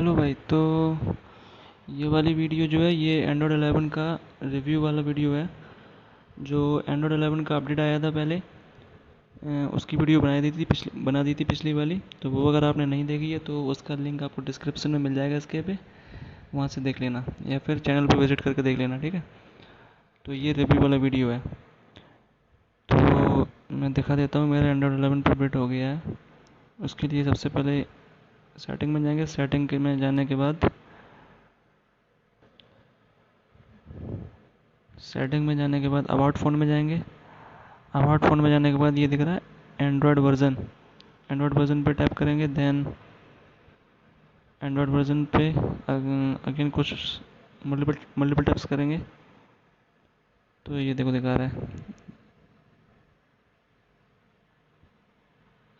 Hello भाई। तो ये वाली वीडियो जो है ये एंड्रॉयड 11 का रिव्यू वाला वीडियो है। जो एंड्रॉयड 11 का अपडेट आया था पहले, उसकी वीडियो बना दी थी पिछली वाली। तो वो अगर आपने नहीं देखी है तो उसका लिंक आपको डिस्क्रिप्शन में मिल जाएगा इसके पे, वहाँ से देख लेना या फिर चैनल पे विजिट करके देख लेना, ठीक है। तो ये रिव्यू वाला वीडियो है। तो मैं दिखा देता हूँ, मेरा एंड्रॉयड 11 पर अपडेट हो गया है। उसके लिए सबसे पहले सेटिंग में जाएंगे। सेटिंग के में जाने के बाद अबाउट फ़ोन में जाएंगे। अबाउट फ़ोन में जाने के बाद ये दिख रहा है एंड्रॉयड वर्जन पे टैप करेंगे। देन एंड्रॉयड वर्जन पे अगेन कुछ मल्टीपल मल्टीपल टैप्स करेंगे तो ये देखो दिखा रहा है,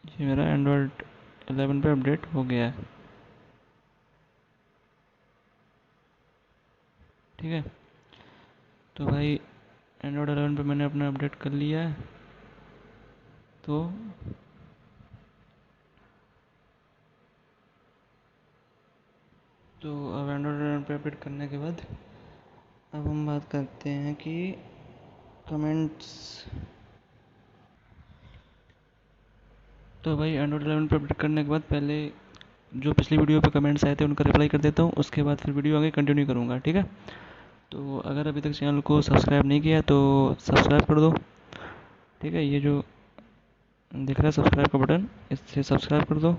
ये मेरा एंड्रॉयड 11 पे अपडेट हो गया है, ठीक है। तो भाई एंड्रॉयड 11 पे मैंने अपना अपडेट कर लिया है। तो अब एंड्रॉयड 11 पे अपडेट करने के बाद अब हम बात करते हैं कि कमेंट्स। तो भाई एंड्रॉयड 11 पे अपडेट करने के बाद पहले जो पिछली वीडियो पे कमेंट्स आए थे उनका रिप्लाई कर देता हूँ, उसके बाद फिर वीडियो आगे कंटिन्यू करूँगा, ठीक है। तो अगर अभी तक चैनल को सब्सक्राइब नहीं किया तो सब्सक्राइब कर दो, ठीक है। ये जो दिख रहा है सब्सक्राइब का बटन, इससे सब्सक्राइब कर दो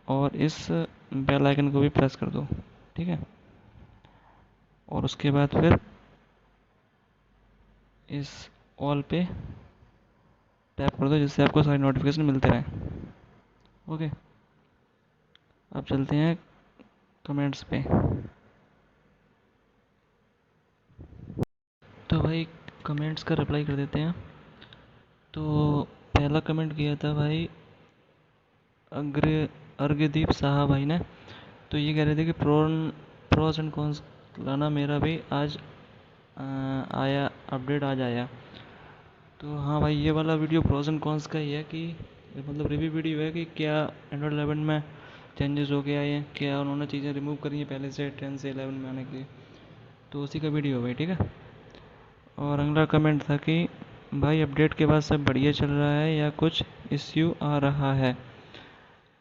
और इस बेल आइकन को भी प्रेस कर दो, ठीक है। और उसके बाद फिर इस ऑल पे टैप कर दो जिससे आपको सारी नोटिफिकेशन मिलते रहें, ओके। अब चलते हैं कमेंट्स पे। तो भाई कमेंट्स का रिप्लाई कर देते हैं। तो पहला कमेंट किया था भाई अग्र अर्घदीप साहा भाई ने। तो ये कह रहे थे कि प्रोस एंड कॉन्स लाना, मेरा भी आज आया अपडेट, आज आया। तो हाँ भाई, ये वाला वीडियो प्रोस एंड कॉन्स का ही है कि मतलब रिव्यू वीडियो है कि क्या एंड्रॉयड 11 में चेंजेस हो के आए हैं, क्या उन्होंने चीज़ें रिमूव करी हैं पहले से 10 से 11 में आने के लिए। तो उसी का वीडियो है भाई, ठीक है। और अगला कमेंट था कि भाई अपडेट के बाद सब बढ़िया चल रहा है या कुछ इश्यू आ रहा है।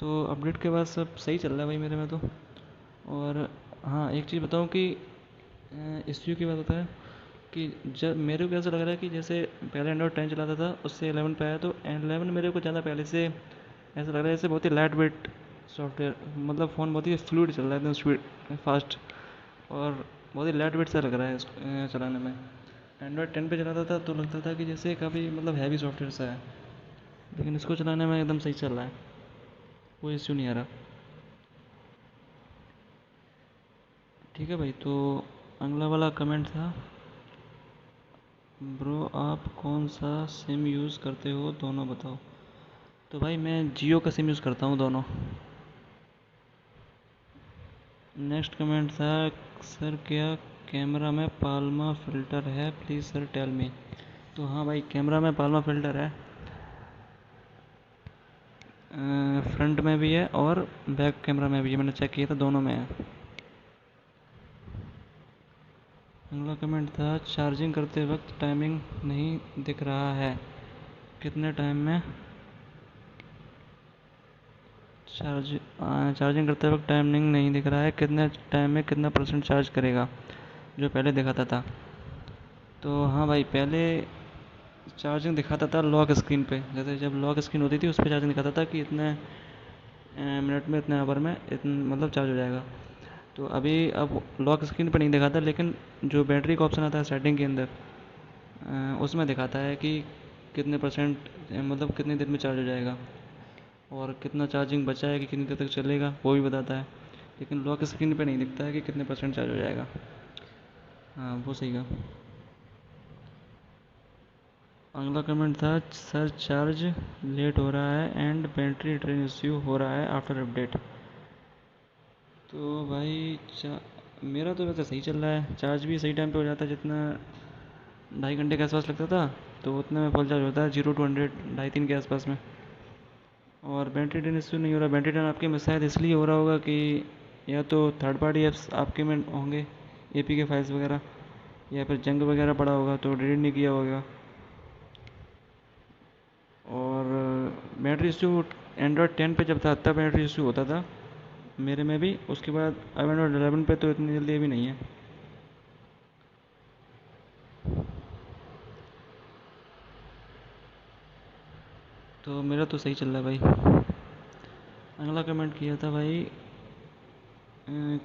तो अपडेट के बाद सब सही चल रहा है भाई मेरे में तो। और हाँ, एक चीज़ बताऊँ कि इश्यू की बात होता है कि जब मेरे को ऐसा लग रहा है कि जैसे पहले एंड्रॉयड 10 चलाता था उससे 11 पे आया, तो 11 मेरे को ज़्यादा पहले से ऐसा लग रहा है जैसे बहुत ही लाइट वेट सॉफ्टवेयर, मतलब फ़ोन बहुत ही फ्लूइड चल रहा है, एकदम स्पीड फास्ट और बहुत ही लाइट वेट सा लग रहा है इसको चलाने में। एंड्रॉयड 10 पे चलाता था तो लगता था कि जैसे काफ़ी मतलब हैवी सॉफ्टवेयर सा है, लेकिन इसको चलाने में एकदम सही चल रहा है, कोई इश्यू नहीं आ रहा, ठीक है भाई। तो अगला वाला कमेंट था, ब्रो आप कौन सा सिम यूज़ करते हो, दोनों बताओ। तो भाई मैं जियो का सिम यूज़ करता हूँ, दोनों। नेक्स्ट कमेंट था, सर क्या कैमरा में पाल्मा फ़िल्टर है, प्लीज़ सर टेल मी। तो हाँ भाई, कैमरा में पाल्मा फ़िल्टर है, फ्रंट में भी है और बैक कैमरा में भी है, मैंने चेक किया था, दोनों में है। अगला कमेंट था, चार्जिंग करते वक्त टाइमिंग नहीं दिख रहा है, कितने टाइम में चार्ज चार्जिंग करते वक्त टाइमिंग नहीं दिख रहा है, कितने टाइम में कितना परसेंट चार्ज करेगा, जो पहले दिखाता था। तो हाँ भाई, पहले चार्जिंग दिखाता था लॉक स्क्रीन पे, जैसे जब लॉक स्क्रीन होती थी उस पर चार्जिंग दिखाता था कि इतने मिनट में, इतने आवर में मतलब चार्ज हो जाएगा। तो अभी अब लॉक स्क्रीन पे नहीं दिखाता, लेकिन जो बैटरी का ऑप्शन आता है सेटिंग के अंदर, उसमें दिखाता है कि कितने परसेंट मतलब कितनी देर में चार्ज हो जाएगा और कितना चार्जिंग बचा है कि कितनी देर तक चलेगा, वो भी बताता है। लेकिन लॉक स्क्रीन पे नहीं दिखता है कि कितने परसेंट चार्ज हो जाएगा। हाँ, वो सही कहा। अगला कमेंट था, सर चार्ज लेट हो रहा है एंड बैटरी ड्रेन इश्यू हो रहा है आफ्टर अपडेट। तो भाई मेरा तो वैसे सही चल रहा है, चार्ज भी सही टाइम पे हो जाता है, जितना 2.5 घंटे के आसपास लगता था तो उतने में फुल चार्ज होता है, 0 to 100 2.5-3 के आसपास में। और बैटरी ड्रेन इश्यू नहीं हो रहा। बैटरी ड्रेन आपके में शायद इसलिए हो रहा होगा कि या तो थर्ड पार्टी ऐप्स आपके में होंगे, एपी के फाइल्स वगैरह, या फिर जंग वगैरह पड़ा होगा तो डिलीट नहीं किया होगा। और बैटरी इशू एंड्रॉयड 10 पे जब था तब बैटरी इशू होता था मेरे में भी, उसके बाद अब एंड्रॉयड 11 पे तो इतनी जल्दी भी नहीं है। तो मेरा तो सही चल रहा है भाई। अगला कमेंट किया था भाई,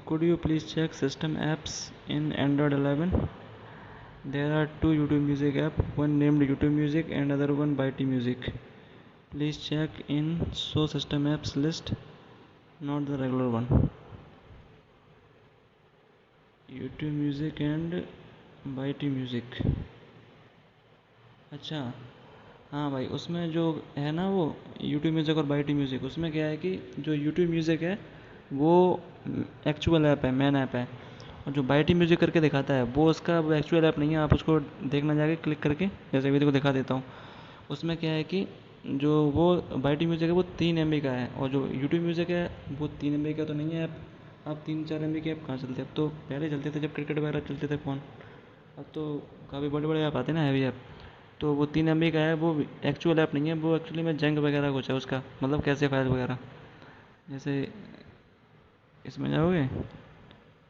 could you please check system apps in Android 11? There are two YouTube Music app, one named YouTube Music and other one Byte Music. Please check in show system apps list, not the regular one. YouTube Music and Byte Music. अच्छा, हाँ भाई, उसमें जो है ना वो YouTube music और बाईटी music, उसमें क्या है कि जो YouTube म्यूज़िक है वो एक्चुअल ऐप है, मेन ऐप है। और जो बाईटी म्यूज़िक करके दिखाता है वो उसका वो एक्चुअल ऐप नहीं है। आप उसको देखना जाके क्लिक करके, जैसे अभी देखो दिखा देता हूँ। उसमें क्या है कि जो वो बाईटी म्यूज़िक है वो 3 MB का है, और जो यूट्यूब म्यूज़िक है वो 3 MB का तो नहीं है ऐप। अब 3-4 MB के ऐप कहाँ चलते हैं? अब तो पहले चलते थे जब क्रिकेट वगैरह चलते थे फ़ोन। अब तो काफ़ी बड़े बड़े ऐप आते हैं ना, हैवी ऐप। तो वो 3 MB का है, वो एक्चुअल ऐप नहीं है, वो एक्चुअली में जंग वगैरह कुछ है उसका, मतलब कैसे फाइल वगैरह। जैसे इसमें जाओगे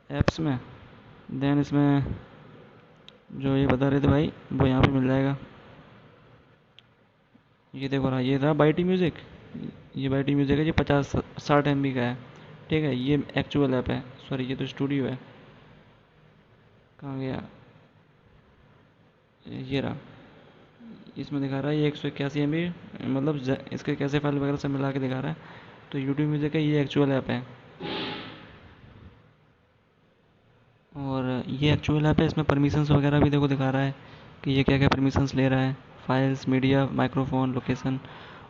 ऐप्स में, देन इसमें जो ये बता रहे थे भाई वो यहाँ पे मिल जाएगा। ये देखो रहा, ये रहा बाईटी म्यूज़िक। ये बाईटी म्यूज़िक है, ये 50-60 MB का है। ठीक है, ये एक्चुअल ऐप है, सॉरी ये तो स्टूडियो है। कहाँ गया? ये रहा, इसमें दिखा रहा है ये 181 MB, मतलब इसके कैसे फाइल वगैरह सब मिला के दिखा रहा है। तो यूट्यूब म्यूज़िक है, ये एक्चुअल ऐप है। और ये एक्चुअल ऐप है, इसमें परमिशंस वगैरह भी देखो दिखा रहा है कि ये क्या क्या परमिशंस ले रहा है। Files, media, microphone, location.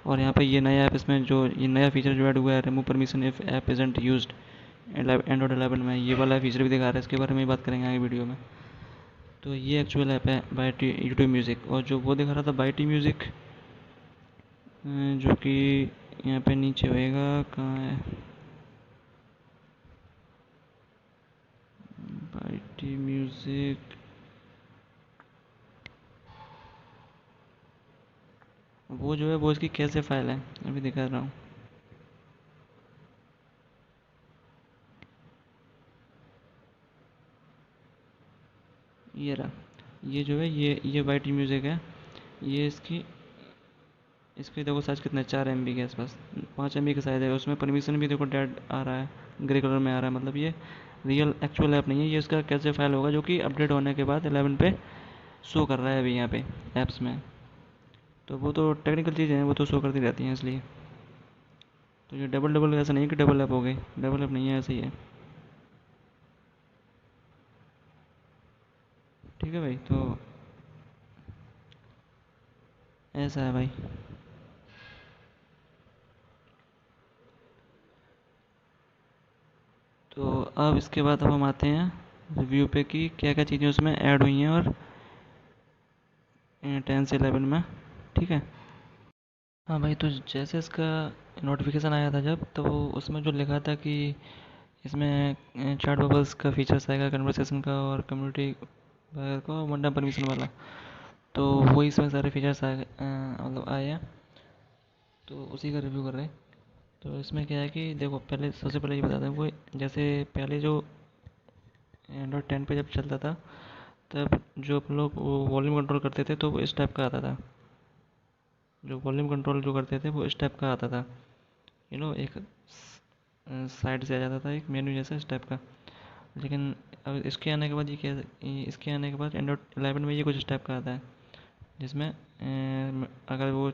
और यहाँ पे ये नया ऐप, इसमें जो ये नया फीचर जो ऐड हुआ है, remove permission if app isn't used, Android 11 में ये वाला फीचर भी दिखा रहा है। इसके बारे में बात करेंगे आगे वीडियो में। तो ये एक्चुअल ऐप है बाईटी यूट्यूब म्यूज़िक। और जो वो दिखा रहा था बाईटी म्यूज़िक, जो कि यहाँ पे नीचे होएगा, कहाँ है बाईटी म्यूज़िक? वो जो है वो इसकी कैसे फाइल है, अभी दिखा रहा हूँ। ये रहा, ये जो है ये वाईटी म्यूज़िक है। ये इसकी देखो साइज़ कितना है, 4 MB के आसपास, 5 MB का साइज़ है। उसमें परमिशन भी देखो डेड आ रहा है, ग्रे कलर में आ रहा है। मतलब ये रियल एक्चुअल ऐप नहीं है, ये इसका कैसे फाइल होगा जो कि अपडेट होने के बाद 11 पे शो कर रहा है अभी यहाँ पे ऐप्स में। तो वो तो टेक्निकल चीज़ें हैं, वो तो शो करती रहती हैं इसलिए। तो ये डबल डबल ऐसा नहीं है कि डबल ऐप हो गई, डबल ऐप नहीं है, ऐसे ही है। ठीक है भाई, तो ऐसा है भाई। तो अब इसके बाद अब हम आते हैं रिव्यू पे कि क्या क्या चीज़ें उसमें ऐड हुई हैं और 10 से 11 में। ठीक है। हाँ भाई, तो जैसे इसका नोटिफिकेशन आया था जब, तो उसमें जो लिखा था कि इसमें चैट बबल्स का फीचर्स आएगा, कन्वर्सेशन का और कम्युनिटी वगैरह का, वन टाइम परमिशन वाला। तो वही इसमें सारे फीचर्स मतलब आए हैं, तो उसी का रिव्यू कर रहे हैं। तो इसमें क्या है कि देखो, पहले सबसे पहले ये बताते हैं वो, जैसे पहले जो एंड्रॉयड 10 पे जब चलता था तब जो अपन लोग वो वॉल्यूम कंट्रोल करते थे तो वो इस टाइप का आता था। जो वॉल्यूम कंट्रोल जो करते थे वो इस टाइप का आता था, एक साइड से आ जाता था, एक मेन्यू जैसा इस टाइप का। लेकिन अब इसके आने के बाद इसके आने के बाद एंड्रॉयड 11 में ये कुछ इस टाइप का आता है, जिसमें अगर वो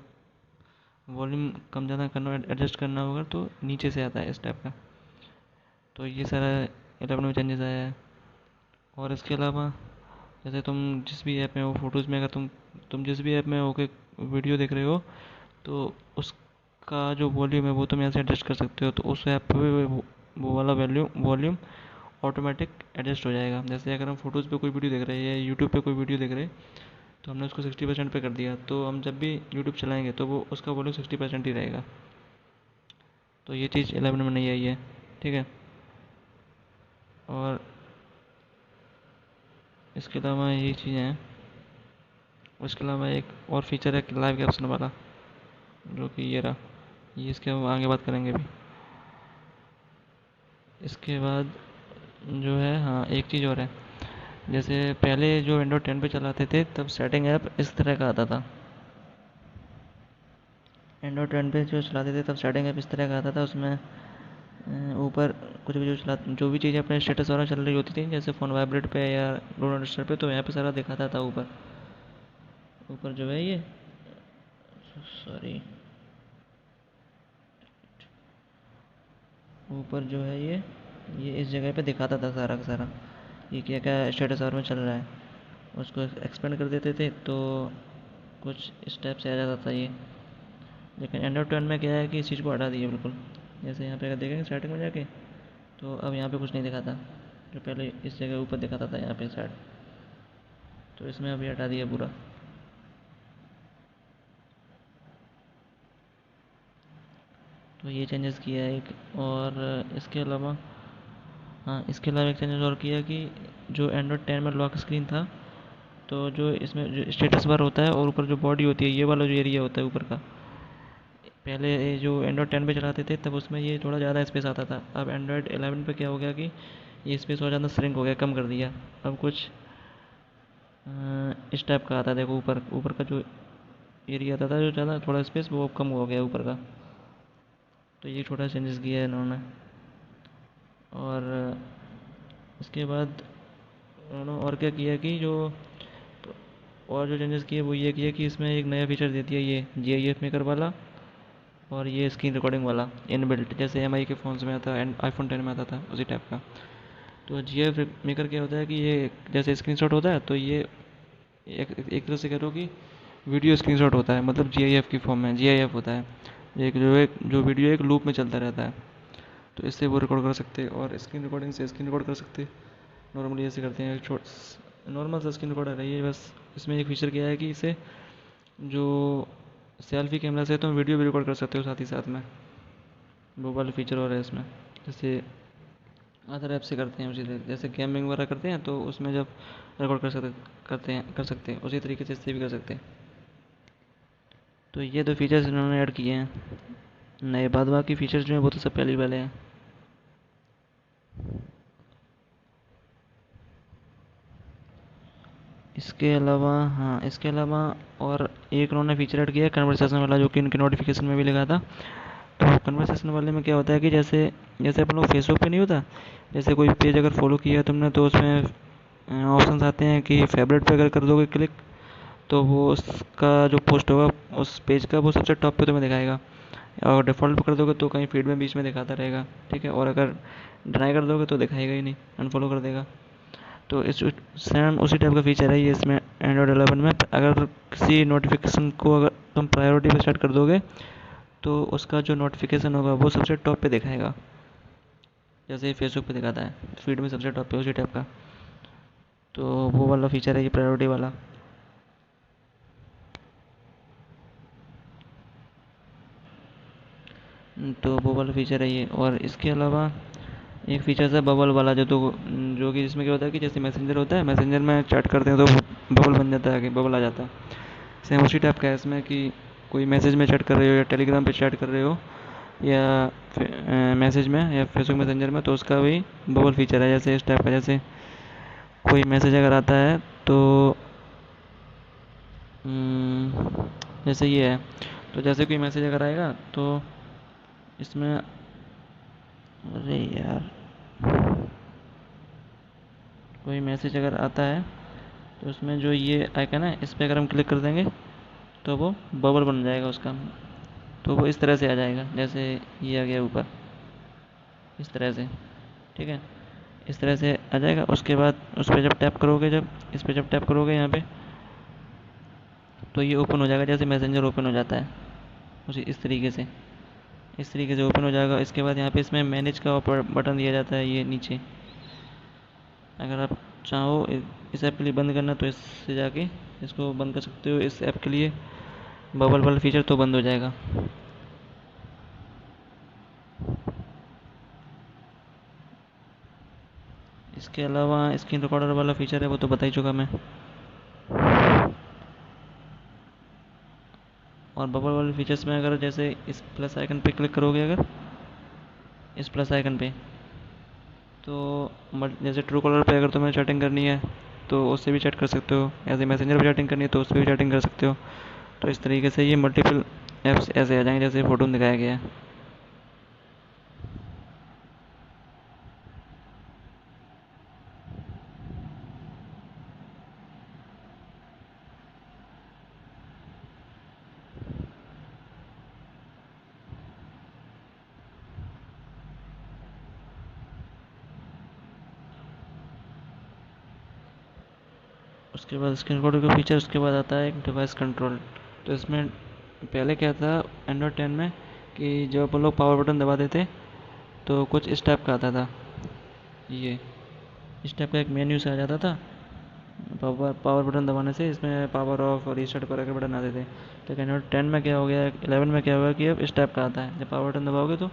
वॉल्यूम कम ज़्यादा करना, एडजस्ट करना होगा तो नीचे से आता है इस टाइप का। तो ये सारा 11 में चेंजेस आया है। और इसके अलावा जैसे तुम जिस भी ऐप में हो, फोटोज़ में अगर तुम जिस भी ऐप में हो के वीडियो देख रहे हो, तो उसका जो वॉल्यूम है वो तुम यहाँ से एडजस्ट कर सकते हो। तो उस ऐप पे वो वाला वॉल्यूम ऑटोमेटिक एडजस्ट हो जाएगा। जैसे अगर हम फोटोज़ पे कोई वीडियो देख रहे हैं या यूट्यूब पे कोई वीडियो देख रहे हैं, तो हमने उसको 60% पे कर दिया, तो हम जब भी यूट्यूब चलाएंगे तो वो उसका वॉल्यूम 60% ही रहेगा। तो ये चीज़ 11 में नहीं आई है। ठीक है। और इसके अलावा यही चीज़ें हैं। उसके अलावा एक और फीचर है लाइव कैप्शन वाला, जो कि ये रहा। ये इसके हम आगे बात करेंगे भी। इसके बाद जो है, हाँ एक चीज़ और है। जैसे पहले जो विंडो 10 पे चलाते थे तब सेटिंग ऐप इस तरह का आता था। एंड्रॉयड 10 पे जो चलाते थे तब सेटिंग ऐप इस तरह का आता था। उसमें ऊपर कुछ भी जो भी चीज़ें अपने स्टेटस वगैरह चल रही होती थी, जैसे फ़ोन वाइब्रेट पे या डू नॉट डिस्टर्ब पे, तो यहाँ पे सारा दिखाता था ऊपर। ऊपर जो है ये, सॉरी, ऊपर जो है ये इस जगह पे दिखाता था सारा का सारा, ये क्या क्या स्टेटस और में चल रहा है। उसको एक्सपेंड कर देते थे तो कुछ इस टाइप से आ जाता था ये। लेकिन एंड्रॉयड 10 में क्या है कि इस चीज़ को हटा दिया बिल्कुल। जैसे यहाँ पे अगर देखेंगे स्टार्टिंग में जाके, तो अब यहाँ पे कुछ नहीं दिखाता, जो पहले इस जगह ऊपर दिखाता था यहाँ पे साइड, तो इसमें अभी हटा दिया पूरा। तो ये चेंजेस किया है एक। और इसके अलावा, हाँ इसके अलावा एक चेंजेस और किया कि जो एंड्रॉयड 10 में लॉक स्क्रीन था, तो जो इसमें जो स्टेटस बार होता है और ऊपर जो बॉडी होती है, ये वाला जो एरिया होता है ऊपर का, पहले ये जो एंड्रॉयड 10 पे चलाते थे तब उसमें ये थोड़ा ज़्यादा स्पेस आता था। अब एंड्रॉयड 11 पे क्या हो गया कि ये स्पेस और ज़्यादा श्रिंक हो गया, कम कर दिया। अब कुछ इस टाइप का आता है, देखो ऊपर ऊपर का जो एरिया आता था, जो ज़्यादा थोड़ा स्पेस, वो अब कम हो गया ऊपर का। तो ये छोटा चेंजेस किया है इन्होंने। और इसके बाद उन्होंने और क्या किया कि जो और जो चेंजेस किए वो ये किया कि इसमें एक नया फीचर दे दिया, ये GIF मेकर वाला, और ये स्क्रीन रिकॉर्डिंग वाला इनबिल्ट, जैसे MI के फ़ोन्स में आता है एंड iPhone 10 में आता था उसी टाइप का। तो GIF मेकर क्या होता है कि ये जैसे स्क्रीनशॉट होता है, तो ये एक तरह से कह लो कि वीडियो स्क्रीनशॉट होता है, मतलब GIF की फॉर्म में GIF होता है। एक जो वीडियो एक लूप में चलता रहता है, तो इससे वो रिकॉर्ड कर सकते हैं और स्क्रीन रिकॉर्डिंग से स्क्रीन रिकॉर्ड कर सकते हैं। नॉर्मली ऐसे करते हैं, नॉर्मल सा स्क्रीन रिकॉर्डर है ये। बस इसमें एक फीचर क्या है कि इसे जो सेल्फी कैमरा से तुम वीडियो भी रिकॉर्ड कर सकते हो साथ ही साथ में, वो वाला फीचर और है इसमें। जैसे अदर ऐप से करते हैं उसी तरह, जैसे गेमिंग वगैरह करते हैं तो उसमें जब रिकॉर्ड कर सकते हैं उसी तरीके से इससे भी कर सकते हैं। तो ये दो फीचर्स इन्होंने ऐड किए हैं नए। बाद बाकी फीचर्स जो हैं वो तो सब पहले ही वाले हैं। इसके अलावा, हाँ इसके अलावा और एक उन्होंने फीचर ऐड किया है कन्वर्सेशन वाला, जो कि उनके नोटिफिकेशन में भी लगा था। तो कन्वर्सेशन वाले में क्या होता है कि जैसे जैसे अपन लोग फेसबुक पे नहीं होता, जैसे कोई पेज अगर फॉलो किया है तुमने, तो उसमें ऑप्शंस आते हैं कि फेवरेट पे अगर कर दोगे क्लिक, तो वो उसका जो पोस्ट होगा उस पेज का, वो सबसे टॉप पे तुम्हें दिखाएगा। और डिफ़ॉल्ट कर दोगे तो कहीं फीड में बीच में दिखाता रहेगा, ठीक है। और अगर डिनाई कर दोगे तो दिखाएगा ही नहीं, अनफॉलो कर देगा। तो इस सेम उसी टाइप का फीचर है ये इसमें एंड्रॉयड 11 में। अगर किसी नोटिफिकेशन को अगर तुम प्रायोरिटी पे सेट कर दोगे, तो उसका जो नोटिफिकेशन होगा वो सबसे टॉप पे दिखाएगा, जैसे फेसबुक पे दिखाता है फीड में सबसे टॉप पे, उसी टाइप का। तो वो वाला फीचर है ये प्रायोरिटी वाला। तो वो वाला फीचर है ये। और इसके अलावा एक फीचर है बबल वाला, जो कि जिसमें क्या होता है कि जैसे मैसेंजर होता है, मैसेंजर में चैट करते हैं तो बबल बन जाता है, कि बबल आ जाता है। सेम उसी टाइप का है इसमें कि कोई मैसेज में चैट कर रहे हो या टेलीग्राम पे चैट कर रहे हो या मैसेज में या फेसबुक मैसेंजर में, तो उसका भी बबल फीचर है जैसे इस टाइप का। जैसे कोई मैसेज अगर आता है तो जैसे ये है, तो जैसे कोई मैसेज अगर आएगा तो इसमें, अरे यार, कोई मैसेज अगर आता है तो उसमें जो ये आइकन है इस पर अगर हम क्लिक कर देंगे तो वो बबल बन जाएगा उसका। तो वो इस तरह से आ जाएगा, जैसे ये आ गया ऊपर इस तरह से, ठीक है। इस तरह से आ जाएगा। उसके बाद उस पर जब टैप करोगे, जब इस पर जब टैप करोगे यहाँ पे, तो ये ओपन हो जाएगा, जैसे मैसेंजर ओपन हो जाता है उसी इस तरीके से ओपन हो जाएगा। इसके बाद यहाँ पे इसमें मैनेज का बटन दिया जाता है, ये नीचे। अगर आप चाहो इस ऐप के लिए बंद करना, तो इससे जाके इसको बंद कर सकते हो। इस ऐप के लिए बबल वाला फीचर तो बंद हो जाएगा। इसके अलावा स्क्रीन रिकॉर्डर वाला फीचर है वो तो बता ही चुका मैं। और बबल वाले फीचर्स में अगर जैसे इस प्लस आइकन पे क्लिक करोगे, अगर इस प्लस आइकन पे, तो जैसे ट्रू कॉलर पे अगर तुम्हें चैटिंग करनी है तो उससे भी चैट कर सकते हो, ऐसे मैसेंजर पे चैटिंग करनी है तो उससे भी चैटिंग कर सकते हो। तो इस तरीके से ये मल्टीपल ऐप्स ऐसे आ जाएंगे जैसे फ़ोटो में दिखाया गया है। उसके बाद स्क्रीन रिकॉर्डर का फीचर, उसके बाद आता है एक डिवाइस कंट्रोल। तो इसमें पहले क्या था एंड्रॉयड 10 में कि जब अपन लोग पावर बटन दबा देते तो कुछ इस टाइप का आता था, ये इस टाइप का एक मेन्यू से आ जाता था। पावर पावर बटन दबाने से इसमें पावर ऑफ और रीस्टार्ट पर के बटन आते थे। लेकिन एंड्रॉयड 10 में क्या हो गया, 11 में क्या हुआ कि अब इस टाइप का आता है। जब पावर बटन दबाओगे तो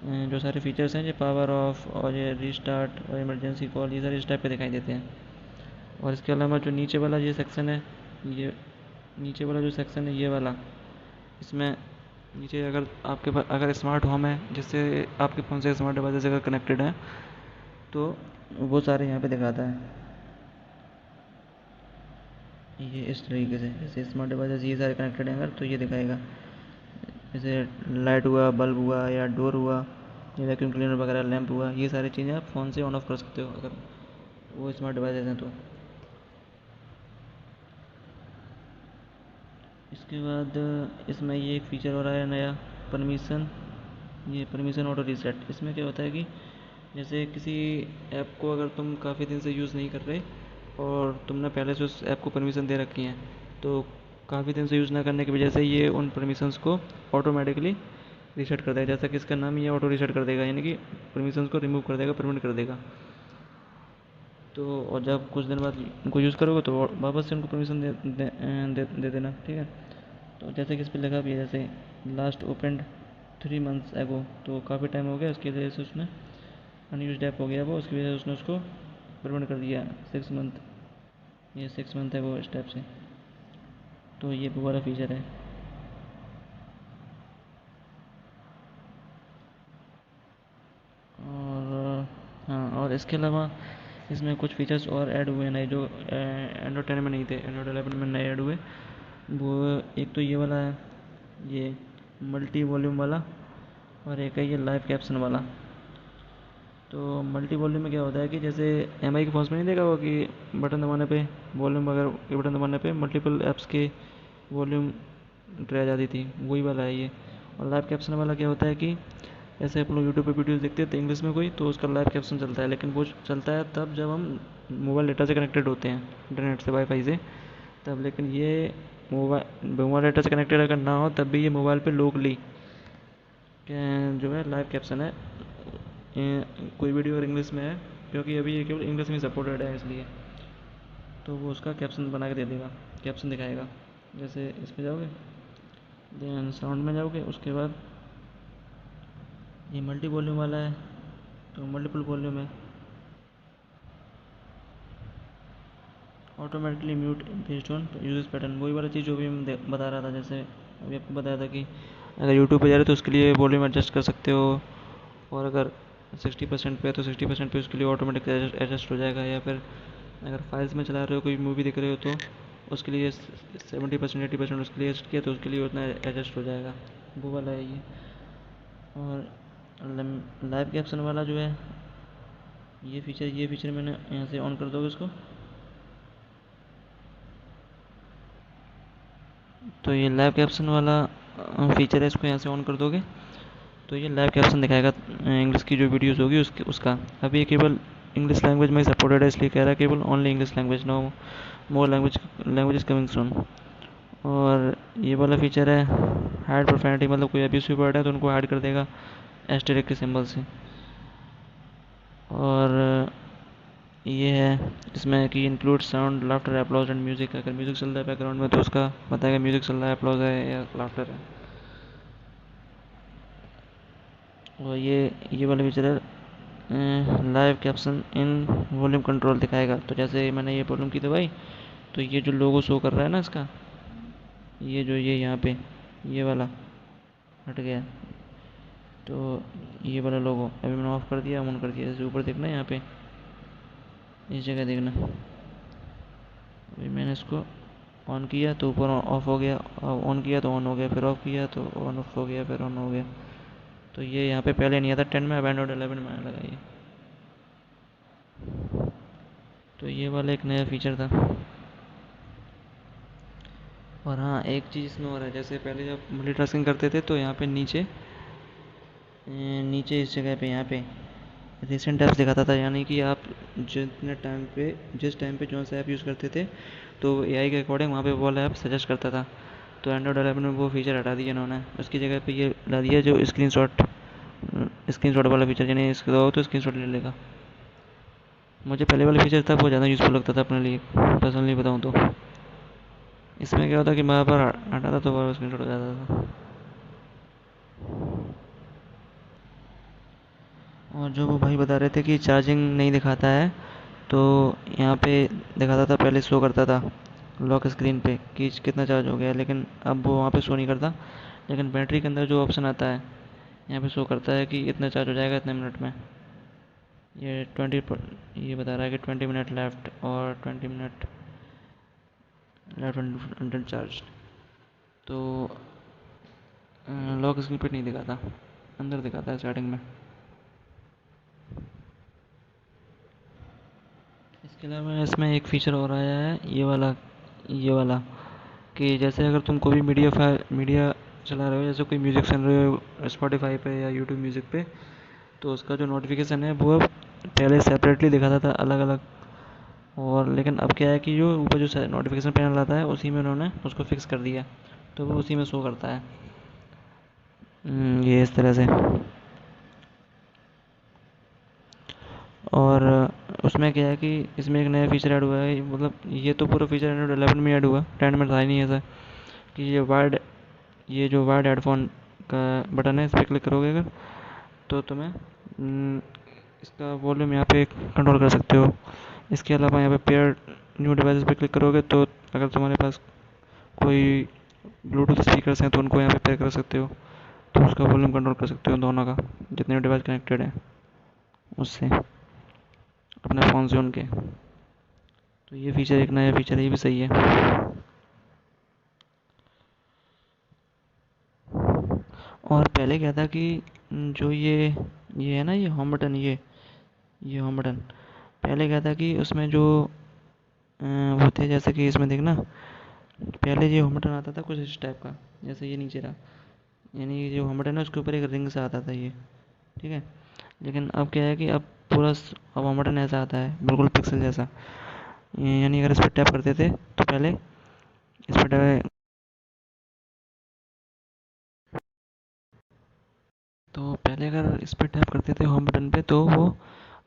जो सारे फीचर्स हैं, ये पावर ऑफ और ये रीस्टार्ट और इमरजेंसी कॉल, ये सारे इस टाइप के दिखाई देते हैं। और इसके अलावा जो नीचे वाला ये सेक्शन है, ये नीचे वाला जो सेक्शन है ये वाला, इसमें नीचे अगर आपके पास अगर स्मार्ट होम है, जिससे आपके फ़ोन से स्मार्ट डिवाइस अगर कनेक्टेड है, तो वो सारे यहाँ पे दिखाता है। ये इस तरीके से जैसे स्मार्ट डिवाइस ये सारे कनेक्टेड हैं अगर, तो ये दिखाएगा। जैसे लाइट हुआ, बल्ब हुआ, या डोर हुआ, या वैक्यूम क्लीनर वगैरह, लैंप हुआ, ये सारी चीज़ें आप फ़ोन से ऑन ऑफ कर सकते हो अगर वो स्मार्ट डिवाइसेज हैं तो। इसके बाद इसमें ये एक फ़ीचर हो रहा है नया, परमिशन, ये परमिशन ऑटो रीसेट। इसमें क्या होता है कि जैसे किसी ऐप को अगर तुम काफ़ी दिन से यूज़ नहीं कर रहे और तुमने पहले से उस ऐप को परमिशन दे रखी हैं, तो काफ़ी दिन से यूज़ ना करने की वजह से ये उन परमिशंस को ऑटोमेटिकली रीसेट कर देगा। जैसा कि इसका नाम ही है, ऑटो रीसेट कर देगा, यानी कि परमिशंस को रिमूव कर देगा, परमिट कर देगा। तो और जब कुछ दिन बाद उनको यूज़ करोगे तो वापस से उनको परमिशन दे देना, ठीक है। तो जैसे कि इस पर लिखा भी है, जैसे लास्ट ओपनड 3 मंथ्स एगो, तो काफ़ी टाइम हो गया, उसकी वजह से उसने अनयूज ऐप हो गया वो, उसकी वजह से उसने उसको परमिट कर दिया 6 मंथ। ये 6 मंथ है वो इस टाइप से। तो ये वो वाला फीचर है। और हाँ, और इसके अलावा इसमें कुछ फीचर्स और ऐड हुए नए जो एंड्रॉयड 10 में नहीं थे, एंड्रॉयड 11 में नए ऐड हुए। वो एक तो ये वाला है, ये मल्टी वॉल्यूम वाला, और एक है ये लाइव कैप्शन वाला। तो मल्टी वॉल्यूम में क्या होता है कि जैसे एम आई के फोन्स में नहीं देखा होगा कि बटन दबाने पे वॉल्यूम वगैरह के बटन दबाने पे मल्टीपल ऐप्स के वॉल्यूम रह जाती थी, वही वाला है ये। और लाइव कैप्शन वाला क्या होता है कि जैसे आप लोग यूट्यूब पे वीडियोस देखते हैं तो इंग्लिश में कोई, तो उसका लाइव कैप्शन चलता है, लेकिन वो चलता है तब जब हम मोबाइल डेटा से कनेक्टेड होते हैं, इंटरनेट से, वाईफाई से, तब। लेकिन ये मोबाइल डेटा से कनेक्टेड अगर ना हो तब भी ये मोबाइल पे लोकली जो है लाइव कैप्शन है। कोई वीडियो अगर इंग्लिश में है, क्योंकि अभी ये केवल इंग्लिश में सपोर्टेड है इसलिए, तो वो उसका कैप्शन बना के दे देगा, कैप्शन दिखाएगा। जैसे इस पर जाओगे, देन साउंड में जाओगे, उसके बाद ये मल्टी वॉल्यूम वाला है, तो मल्टीपल वॉल्यूम है, automatically mute based on uses pattern, वही वाला चीज़ जो भी मैं बता रहा था। जैसे अभी आपको बताया था कि अगर यूट्यूब पे जा रहे हो तो उसके लिए वॉल्यूम एडजस्ट कर सकते हो, और अगर 60% पे है तो 60% पे उसके लिए ऑटोमेटिक एडजस्ट हो जाएगा। या फिर अगर फाइल्स में चला रहे हो, कोई मूवी देख रहे हो, तो उसके लिए 70% 80% उसके लिए एडजस्ट किया तो उसके लिए उतना एडजस्ट हो जाएगा, वो वाला है ये। और लाइव कैप्शन वाला जो है, ये फीचर मैंने यहाँ से ऑन कर दोगे इसको, तो ये लाइव कैप्शन वाला फीचर है, इसको यहाँ से ऑन कर दोगे तो ये लाइव कैप्शन दिखाएगा इंग्लिश की जो वीडियोस होगी उसका। अभी ये केवल इंग्लिश लैंग्वेज में सपोर्टेड है, इसलिए कह रहा है केवल ओनली इंग्लिश लैंग्वेज, नो मोर लैंग्वेज कमिंग सून। और ये वाला फीचर है हाइड प्रोफेनिटी, मतलब कोई अब्यूसिव वर्ड है तो उनको हाइड कर देगा एस्टेरिक के सिंबल से। और ये है इसमें कि include sound, laughter, applause and music. अगर म्यूजिक चल रहा है बैकग्राउंड में तो उसका बताएगा म्यूजिक चल रहा है, अपलॉज है या लाफ्टर है। और ये वाला फीचर है live caption in volume control दिखाएगा। तो जैसे मैंने ये वॉल्यूम की दबाई तो ये जो लोगो शो कर रहा है ना इसका, ये जो ये यहाँ पे ये वाला हट गया। तो ये वाला लोगो अभी मैंने ऑफ कर दिया, ऑन कर दिया। जैसे ऊपर देखना यहाँ पे इस जगह देखना, अभी मैंने इसको ऑन किया तो ऊपर ऑफ हो गया, ऑन किया तो ऑन हो गया, फिर ऑफ किया तो ऑन ऑफ हो गया, फिर ऑन हो गया। तो ये यहाँ पे पहले नहीं आता 10 में, अब एंड्रॉइड 11 में आने लगा ये। तो ये वाला एक नया फीचर था। और हाँ, एक चीज़ इसमें और है, जैसे पहले जब मल्टीटास्किंग करते थे तो यहाँ पे नीचे नीचे इस जगह पे यहाँ पे रिसेंट ऐप्स दिखाता था, यानी कि आप जितने टाइम पे जिस टाइम पे जो सा ऐप यूज़ करते थे तो एआई के अकॉर्डिंग वहाँ पे वो वाला ऐप सजेस्ट करता था। तो एंड्रॉइड 11 में वो फीचर हटा दिया इन्होंने, उसकी जगह पे ये ला दिया जो स्क्रीनशॉट वाला फीचर, यानी इसके दो तो स्क्रीनशॉट ले लेगा। मुझे पहले वाला फीचर था वो ज़्यादा यूज़फुल लगता था अपने लिए, पर्सनली बताऊँ तो। इसमें क्या होता कि मैं बार हटाता तो बार स्क्रीनशॉट हो जाता था। और जो वो भाई बता रहे थे कि चार्जिंग नहीं दिखाता है, तो यहाँ पे दिखाता था, पहले शो करता था लॉक स्क्रीन पे कि कितना चार्ज हो गया, लेकिन अब वो वहाँ पे शो नहीं करता। लेकिन बैटरी के अंदर जो ऑप्शन आता है यहाँ पे शो करता है कि इतना चार्ज हो जाएगा इतने मिनट में। ये 20 ये बता रहा है कि 20 मिनट लेफ्ट और 20 मिनट लेफ्ट अंडर चार्ज। तो लॉक स्क्रीन पे नहीं दिखाता, अंदर दिखाता है स्टार्टिंग में। इसके अलावा इसमें एक फीचर और आया है, ये वाला कि जैसे अगर तुम कोई भी मीडिया चला रहे हो, जैसे कोई म्यूज़िक सुन रहे हो स्पॉटिफाई पे या यूट्यूब म्यूज़िक पे, तो उसका जो नोटिफिकेशन है वो अब पहले सेपरेटली दिखाता था अलग अलग। और लेकिन अब क्या है कि जो ऊपर जो नोटिफिकेशन पैनल आता है उसी में उन्होंने उसको फिक्स कर दिया, तो वो उसी में शो करता है। ये इस तरह से। और उसमें क्या है कि इसमें एक नया फीचर ऐड हुआ है, मतलब ये तो पूरा फीचर एंड्रॉइड 11 में ऐड हुआ, 10 में था ही नहीं ऐसा, कि ये जो वायर्ड हेडफोन का बटन है इस पर क्लिक करोगे अगर, तो तुम्हें इसका वॉल्यूम यहाँ पे कंट्रोल कर सकते हो। इसके अलावा यहाँ पे पेयर न्यू डिवाइसेस पे क्लिक करोगे तो अगर तुम्हारे पास कोई ब्लूटूथ स्पीकर्स हैं तो उनको यहाँ पे पेयर कर सकते हो, तो उसका वॉल्यूम कंट्रोल कर सकते हो दोनों का, जितने डिवाइस कनेक्टेड हैं उससे, अपने फ़ोन से उनके। तो ये फीचर एक नया फीचर है, ये भी सही है। और पहले क्या था कि जो ये है ना, ये होम बटन, ये होम बटन, पहले क्या था कि उसमें जो वो थे, जैसे कि इसमें देखना, पहले ये होम बटन आता था कुछ इस टाइप का, जैसे ये नीचे रहा, यानी ये जो होम बटन है उसके ऊपर एक रिंग सा आता था ये, ठीक है। लेकिन अब क्या है कि अब होम बटन ऐसा आता है बिल्कुल पिक्सल जैसा, यानी अगर इस पर टैप करते थे तो पहले इस पर पहले अगर इस पर टैप करते थे होम बटन पे तो वो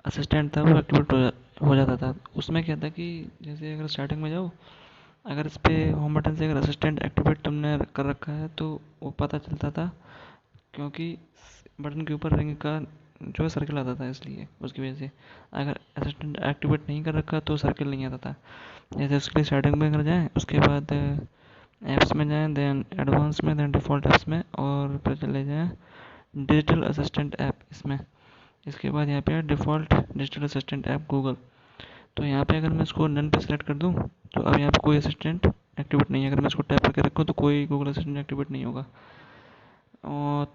असिस्टेंट था वो एक्टिवेट हो जाता था। उसमें क्या था कि जैसे अगर स्टार्टिंग में जाओ, अगर इस पे होम बटन से अगर असिस्टेंट एक्टिवेट तुमने कर रखा है तो वो पता चलता था, क्योंकि बटन के ऊपर रिंग का जो है सर्कल आता था, इसलिए उसकी वजह से। अगर असिस्टेंट एक्टिवेट नहीं कर रखा तो सर्कल नहीं आता था। जैसे उसके लिए स्टार्टिंग में अगर जाएँ, उसके बाद ऐप्स में जाएँ, देन एडवांस में, देन डिफ़ॉल्ट ऐप्स में, और फिर चले जाएँ डिजिटल असिस्टेंट ऐप इसमें। इसके बाद यहाँ पे है default digital assistant app Google. तो यहाँ पे अगर मैं इसको नन पे सेलेक्ट कर दूँ तो अब यहाँ पे कोई असिस्टेंट एक्टिवेट नहीं है। अगर मैं इसको टैप करके रखूँ तो कोई गूगल असिस्टेंट एक्टिवेट नहीं होगा। और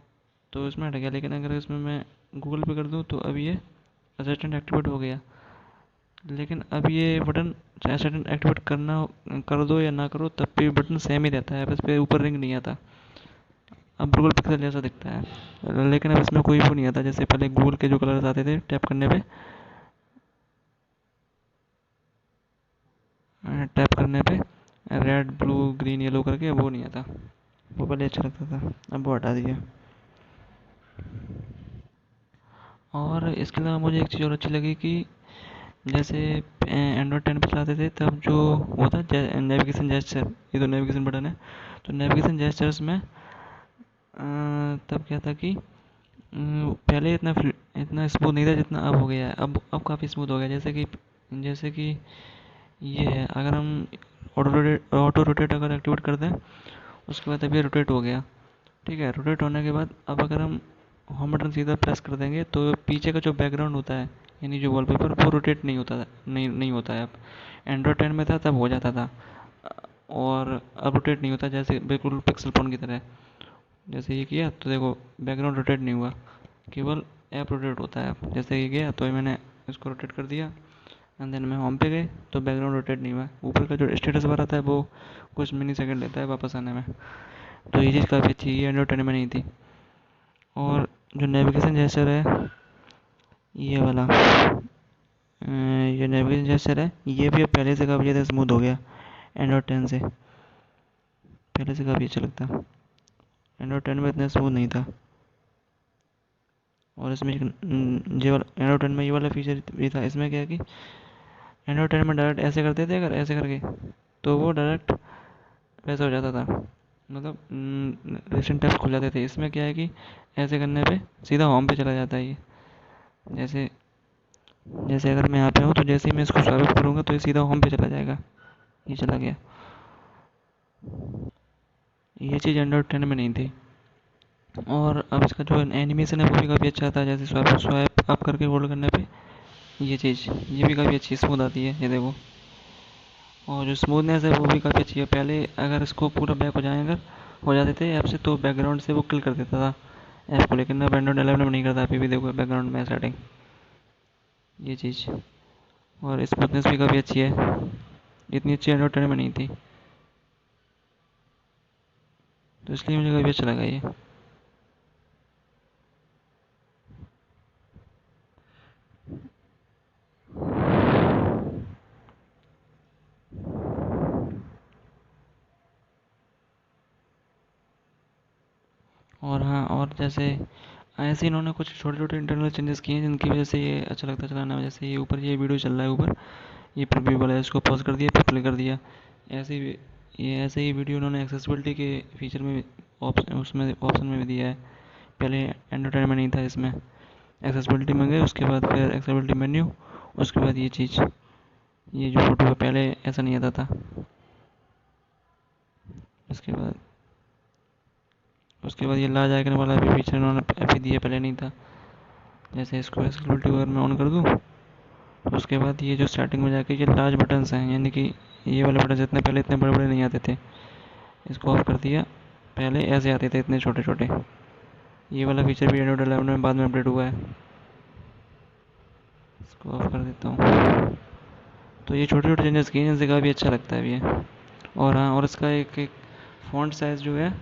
तो इसमें हट गया, लेकिन अगर इसमें मैं गूगल पे कर दूँ तो अब ये असिस्टेंट एक्टिवेट हो गया। लेकिन अब ये बटन असिस्टेंट एक्टिवेट कर दो या ना करो तब भी बटन सेम ही रहता है, बस पे ऊपर रिंग नहीं आता। अब बिल्कुल पिक्सल जैसा दिखता है, लेकिन अब इसमें कोई वो नहीं आता जैसे पहले गूगल के जो कलर्स आते थे टैप करने पे रेड ब्लू ग्रीन येलो करके, वो नहीं आता। वो पहले अच्छा लगता था, अब वो हटा दिया। और इसके अलावा मुझे एक चीज़ और अच्छी लगी कि जैसे एंड्रॉयड 10 पे चलाते थे तब जो होता नेविगेशन जेस्चर, ये तो नेविगेशन बटन है, तो नेविगेशन जेस्चर्स में तब क्या था कि पहले इतना स्मूथ नहीं था जितना अब हो गया है। अब काफ़ी स्मूथ हो गया, जैसे कि ये है, अगर हम ऑटो रोटेट अगर एक्टिवेट कर दें, उसके बाद अभी रोटेट हो गया। ठीक है, रोटेट होने के बाद अब अगर हम होम बटन सीधा प्रेस कर देंगे तो पीछे का जो बैकग्राउंड होता है, यानी जो वॉलपेपर, वो रोटेट नहीं होता था, नहीं होता है अब। एंड्रॉयड 10 में था तब हो जाता था, और अब रोटेट नहीं होता, जैसे बिल्कुल पिक्सल फोन की तरह। जैसे ये किया तो देखो बैकग्राउंड रोटेट नहीं हुआ, केवल ऐप रोटेट होता है। अब जैसे ये गया तो ये मैंने इसको रोटेट कर दिया, एंड देन मैं होम पे गए तो बैकग्राउंड रोटेट नहीं हुआ। ऊपर का जो स्टेटस बार आता है वो कुछ मिनी सेकंड लेता है वापस आने में। तो ये चीज़ काफ़ी अच्छी है, ये एंड्रॉयड 10 में नहीं थी। और जो नेविगेशन जेस्चर है, ये वाला ये नेविगेशन जेस्चर है, ये भी अब पहले से काफ़ी ज़्यादा स्मूथ हो गया एंड्रॉयड 10 से। पहले से काफ़ी अच्छा लगता है, एंड्रॉयड 10 में इतना स्मूथ नहीं था। और इसमें ये वाला एंड्रॉयड 10 में ये वाला फीचर भी था। इसमें क्या है कि एंड्रॉयड 10 में डायरेक्ट ऐसे करते थे, अगर ऐसे करके तो वो डायरेक्ट वैसा हो जाता था, मतलब रिसेंट टैब्स खुल जाते थे। इसमें क्या है कि ऐसे करने पे सीधा होम पे चला जाता है ये। जैसे जैसे अगर मैं यहाँ पे हूँ तो जैसे ही मैं इसको स्वाइप करूँगा तो ये सीधा होम पे चला जाएगा, ये चला गया। ये चीज़ एंड्रॉयड 10 में नहीं थी। और अब इसका जो एनिमेशन है वो भी काफ़ी अच्छा था, जैसे स्वाइप स्वाइप अप करके होल्ड करने पे ये भी काफ़ी अच्छी स्मूथ आती है, ये देखो। और जो स्मूथनेस है वो भी काफ़ी अच्छी है। पहले अगर इसको पूरा बैक हो जाते थे ऐप से तो बैकग्राउंड से वो किल कर देता था ऐप को, लेकिन अब एंड्रॉइड 11 में नहीं करता। अभी भी देखो बैकग्राउंड में सेटिंग, ये चीज़। और स्मूथनेस भी काफ़ी अच्छी है, इतनी अच्छी एंड्रॉइड 10 में नहीं थी, तो इसलिए मुझे काफ़ी अच्छा लगा ये। और हाँ, और जैसे ऐसे इन्होंने कुछ छोटे छोटे इंटरनल चेंजेस किए हैं जिनकी वजह से ये अच्छा लगता है चलाने में। जैसे ये ऊपर ये वीडियो चल रहा है ऊपर, ये प्रीव्यू वाला है, इसको पॉज कर दिया फिर प्ले कर दिया। ऐसे ही ये ऐसे ही वीडियो उन्होंने एक्सेसिबिलिटी के फीचर में ऑप्शन उसमें ऑप्शन में भी दिया है। पहले एंटरटेनमेंट में नहीं था इसमें। एक्सेसिबिलिटी में गए, उसके बाद फिर एक्सेसिबिलिटी मेन्यू, उसके बाद ये चीज़, ये जो फोटो है पहले ऐसा नहीं आता था। उसके बाद उसके बाद ये लार्ज आइकन वाला भी फीचर उन्होंने अभी दिया, पहले नहीं था। जैसे इसको एक्सेसिबिलिटी अगर मैं ऑन कर दूँ, उसके बाद ये जो स्टार्टिंग में जाके ये लार्ज बटन्स हैं, यानी कि ये वाले बटन इतने पहले इतने बड़े बड़े नहीं आते थे, इसको ऑफ कर दिया। पहले ऐसे आते थे इतने छोटे छोटे। ये वाला फीचर भी एंड्रॉइड 11 में बाद में अपडेट हुआ है। इसको ऑफ कर देता हूँ। तो ये छोटे छोटे चेंजेस किए हैं जिनसे काफ़ी अच्छा लगता है ये। और हाँ, और इसका एक एक फ़ॉन्ट साइज़ जो है,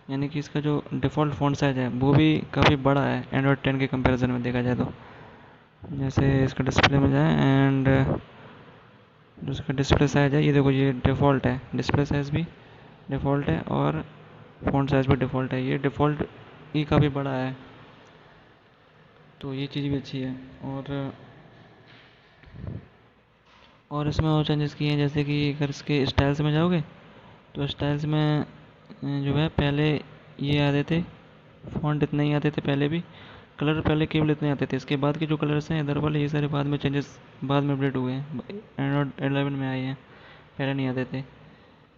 यानी कि इसका जो डिफ़ॉल्ट फ़ॉन्ट साइज़ है वो भी काफ़ी बड़ा है एंड्रॉइड 10 के कंपैरिजन में देखा जाए तो। जैसे इसका डिस्प्ले में जाए एंड जो इसका डिस्प्ले साइज़ है, ये देखो ये डिफ़ॉल्ट है, डिस्प्ले साइज़ भी डिफ़ॉल्ट है और फ़ॉन्ट साइज़ भी डिफ़ॉल्ट है। ये डिफ़ॉल्ट ही काफ़ी बड़ा है, तो ये चीज़ भी अच्छी है। और इसमें और चेंजेस किए हैं, जैसे कि अगर इसके स्टाइल्स में जाओगे तो स्टाइल्स में जो है पहले ये आते थे, फ़ॉन्ट इतने ही आते थे पहले भी, कलर पहले केवल इतने आते थे। इसके बाद के जो कलर्स हैं इधर वाले, ये सारे बाद में चेंजेस बाद में अपडेट हुए हैं, एंड्रॉइड 11 में आए हैं, पहले नहीं आते थे।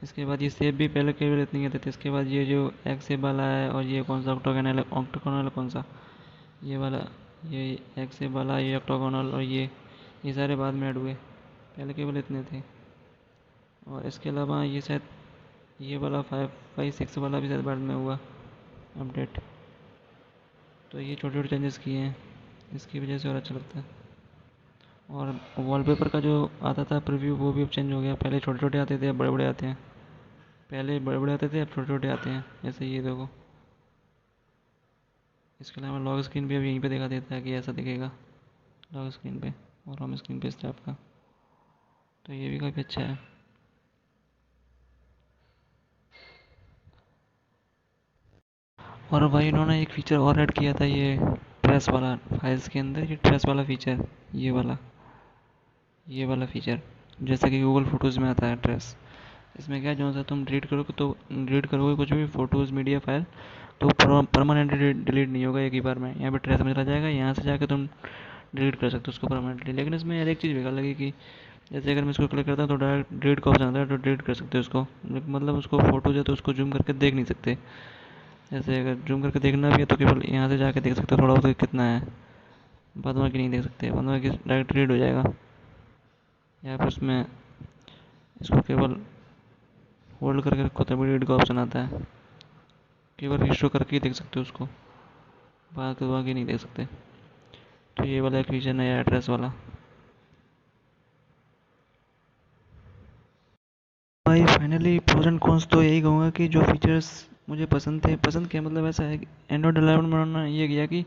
इसके बाद ये सेब भी पहले केवल इतने ही आते थे। इसके बाद ये जो एक्स सेब वाला है, और ये कौन सा ऑक्टोगोनल कौन सा, ये वाला, ये एक्स सेब वाला, ये ऑक्टोगोनल, और ये सारे बाद में ऐड हुए, पहले केवल इतने थे। और इसके अलावा ये शायद ये वाला 556 वाला भी शायद बाद में हुआ अपडेट। तो ये छोटे छोटे चेंजेस किए हैं, इसकी वजह से और अच्छा लगता है। और वॉलपेपर का जो आता था प्रीव्यू वो भी अब चेंज हो गया, पहले छोटे छोटे आते थे अब बड़े बड़े आते हैं। पहले बड़े बड़े आते थे अब छोटे छोटे आते हैं, जैसे ये देखो। इसके अलावा लॉक स्क्रीन भी अब यहीं पे दिखा देता है कि ऐसा दिखेगा लॉक स्क्रीन पे, और होम स्क्रीन पे इस टाइप का। तो ये भी काफ़ी अच्छा है। और भाई इन्होंने एक फ़ीचर और ऐड किया था, ये ट्रेस वाला, फाइल्स के अंदर ये ट्रेस वाला फ़ीचर, ये वाला फ़ीचर, जैसे कि गूगल फ़ोटोज़ में आता है ट्रेस। इसमें क्या है, जो सा तुम डिलीट करोगे कुछ भी फ़ोटोज़ मीडिया फाइल, तो परमानेंटली डिलीट नहीं होगा एक ही बार में, यहाँ पे ट्रेस में चला जाएगा, यहाँ से जाके तुम डिलीट कर सकते हो उसको परमानेंटली। लेकिन इसमें यार एक चीज़ बेकार लगी कि जैसे अगर मैं इसको क्लिक करता हूँ तो डायरेक्ट डिलीट का ऑप्शन आता है, तो डिलीट कर सकते हो उसको, मतलब उसको फोटो जो है तो उसको जूम करके देख नहीं सकते। जैसे अगर जूम करके देखना भी है तो केवल यहाँ से जाके देख सकते हो थोड़ा बहुत कितना है, बाद में की नहीं देख सकते, बाद में की डायरेक्ट डिलीट हो जाएगा। यहाँ पर इसमें इसको केवल होल्ड करके रखो तभी डिलीट का ऑप्शन आता है, केवल रिस्टोर करके ही देख सकते हो उसको, बाकी नहीं देख सकते। तो ये वाला एक फीचर नया एड्रेस वाला। भाई फाइनली प्रोज एंड कॉन्स तो यही कहूँगा कि जो फीचर्स मुझे पसंद थे, पसंद क्या मतलब ऐसा है कि एंड्रॉइड 11 में उन्होंने ये किया कि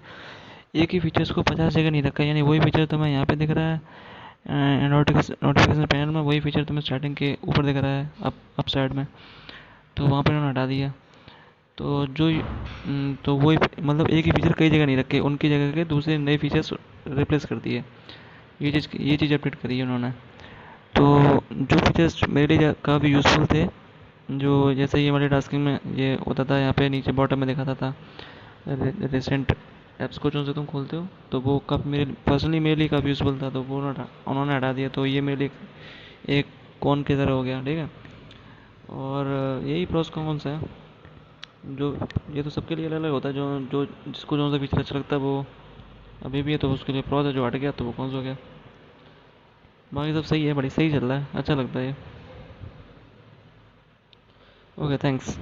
एक ही फीचर्स को 50 जगह नहीं रखा, यानी वही फीचर तुम्हें यहाँ पे दिख रहा है नोटिफिकेशन पैनल में, वही फीचर तुम्हें स्टार्टिंग के ऊपर दिख रहा है अप साइड में, तो वहाँ पर उन्होंने हटा दिया। तो तो वही मतलब एक ही फीचर कई जगह नहीं रखे, उनकी जगह के दूसरे नए फीचर्स रिप्लेस कर दिए। ये चीज़ अपडेट करी है उन्होंने। तो जो फीचर्स मेरे लिए काफ़ी यूज़फुल थे, जो जैसे ये वाले टास्किंग में ये होता था, यहाँ पे नीचे बॉटम में दिखाता था रिसेंट ऐप्स को जो से तुम खोलते हो, तो वो काफ़ी मेरे लिए काफ़ी यूज़फुल था, तो वो उन्होंने हटा दिया, तो ये मेरे लिए एक कौन की तरह हो गया, ठीक है। और यही प्रोस कॉन्स है, जो ये तो सबके लिए अलग अलग होता है, जो जो जिसको जो सा फीचर अच्छा लगता है वो अभी भी है, तो उसके लिए प्रोस है, जो हट गया तो वो कौन सा हो गया। बाकी सब सही है, बड़ी सही चल रहा है, अच्छा लगता है ये। Okay thanks.